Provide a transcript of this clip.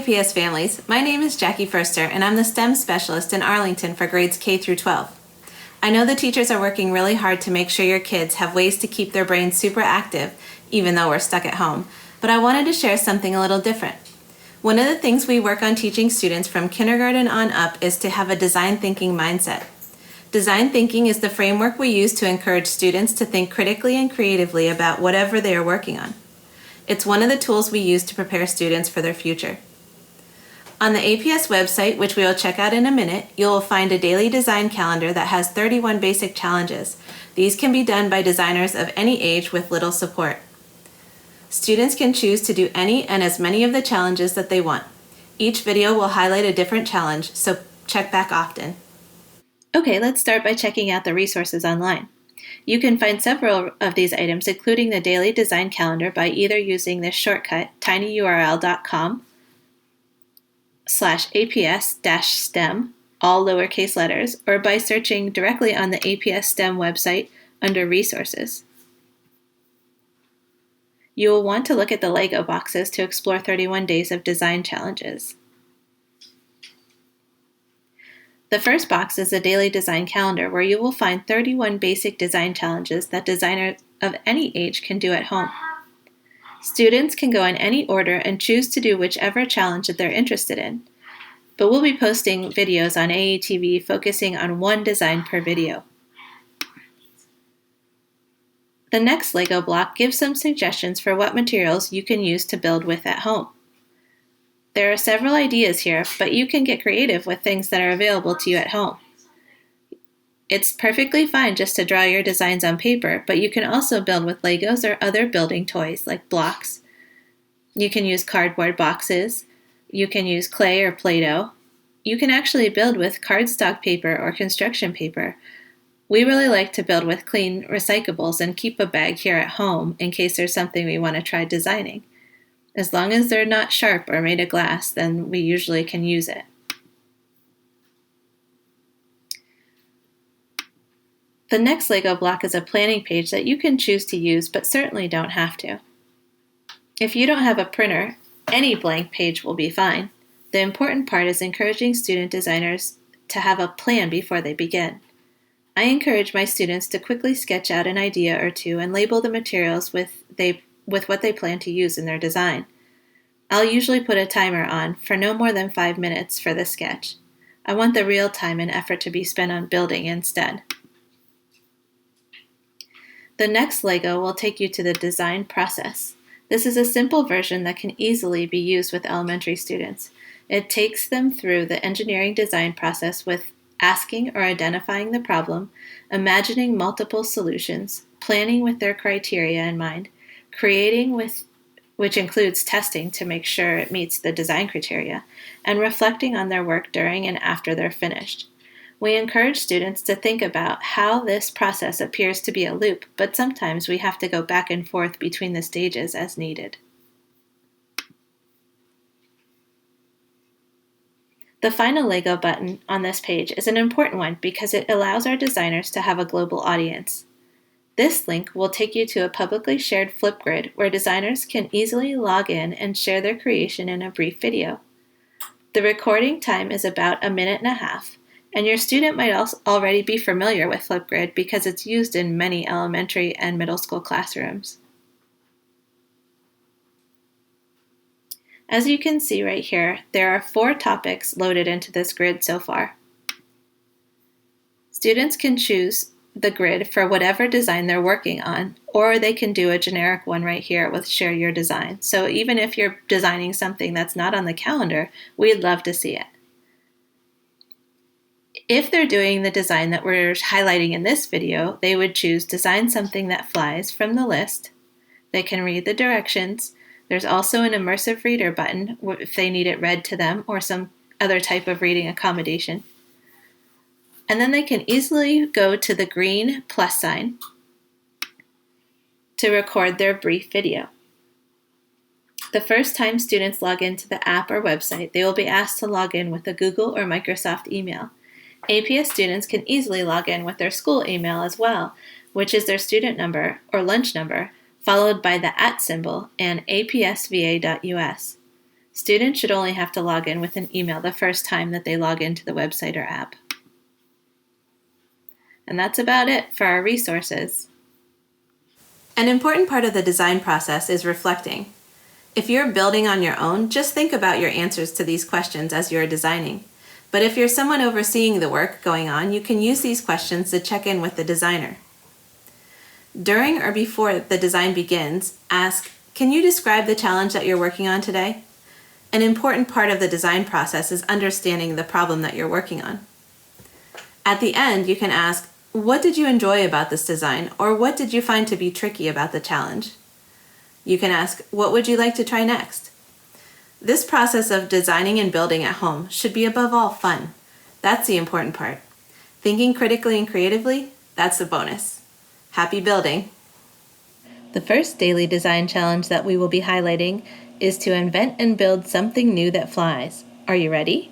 APS families, my name is Jackie Furster and I'm the STEM specialist in Arlington for grades K through 12. I know the teachers are working really hard to make sure your kids have ways to keep their brains super active, even though we're stuck at home, but I wanted to share something a little different. One of the things we work on teaching students from kindergarten on up is to have a design thinking mindset. Design thinking is the framework we use to encourage students to think critically and creatively about whatever they are working on. It's one of the tools we use to prepare students for their future. On the APS website, which we will check out in a minute, you will find a daily design calendar that has 31 basic challenges. These can be done by designers of any age with little support. Students can choose to do any and as many of the challenges that they want. Each video will highlight a different challenge, so check back often. Okay, let's start by checking out the resources online. You can find several of these items, including the daily design calendar, by either using this shortcut, tinyurl.com/APS-STEM, all lowercase letters, or by searching directly on the APS STEM website under Resources. You will want to look at the Lego boxes to explore 31 days of design challenges. The first box is a daily design calendar where you will find 31 basic design challenges that designers of any age can do at home. Students can go in any order and choose to do whichever challenge that they're interested in, but we'll be posting videos on AATV focusing on one design per video. The next Lego block gives some suggestions for what materials you can use to build with at home. There are several ideas here, but you can get creative with things that are available to you at home. It's perfectly fine just to draw your designs on paper, but you can also build with Legos or other building toys like blocks. You can use cardboard boxes. You can use clay or Play-Doh. You can actually build with cardstock paper or construction paper. We really like to build with clean recyclables and keep a bag here at home in case there's something we want to try designing. As long as they're not sharp or made of glass, then we usually can use it. The next Lego block is a planning page that you can choose to use, but certainly don't have to. If you don't have a printer, any blank page will be fine. The important part is encouraging student designers to have a plan before they begin. I encourage my students to quickly sketch out an idea or two and label the materials with what they plan to use in their design. I'll usually put a timer on for no more than 5 minutes for the sketch. I want the real time and effort to be spent on building instead. The next Lego will take you to the design process. This is a simple version that can easily be used with elementary students. It takes them through the engineering design process with asking or identifying the problem, imagining multiple solutions, planning with their criteria in mind, creating which includes testing to make sure it meets the design criteria, and reflecting on their work during and after they're finished. We encourage students to think about how this process appears to be a loop, but sometimes we have to go back and forth between the stages as needed. The final Lego button on this page is an important one because it allows our designers to have a global audience. This link will take you to a publicly shared Flipgrid where designers can easily log in and share their creation in a brief video. The recording time is about 1.5 minutes, and your student might also already be familiar with Flipgrid because it's used in many elementary and middle school classrooms. As you can see right here, there are 4 topics loaded into this grid so far. Students can choose the grid for whatever design they're working on, or they can do a generic one right here with Share Your Design. So even if you're designing something that's not on the calendar, we'd love to see it. If they're doing the design that we're highlighting in this video, they would choose Design Something That Flies from the list. They can read the directions. There's also an immersive reader button if they need it read to them or some other type of reading accommodation. And then they can easily go to the green plus sign to record their brief video. The first time students log into the app or website, they will be asked to log in with a Google or Microsoft email. APS students can easily log in with their school email as well, which is their student number or lunch number, followed by the @ symbol and apsva.us. Students should only have to log in with an email the first time that they log into the website or app. And that's about it for our resources. An important part of the design process is reflecting. If you're building on your own, just think about your answers to these questions as you're designing. But if you're someone overseeing the work going on, you can use these questions to check in with the designer. During or before the design begins, ask, "Can you describe the challenge that you're working on today?" An important part of the design process is understanding the problem that you're working on. At the end, you can ask, "What did you enjoy about this design?" or "What did you find to be tricky about the challenge?" You can ask, "What would you like to try next?" This process of designing and building at home should be above all fun. That's the important part. Thinking critically and creatively, that's the bonus. Happy building! The first daily design challenge that we will be highlighting is to invent and build something new that flies. Are you ready?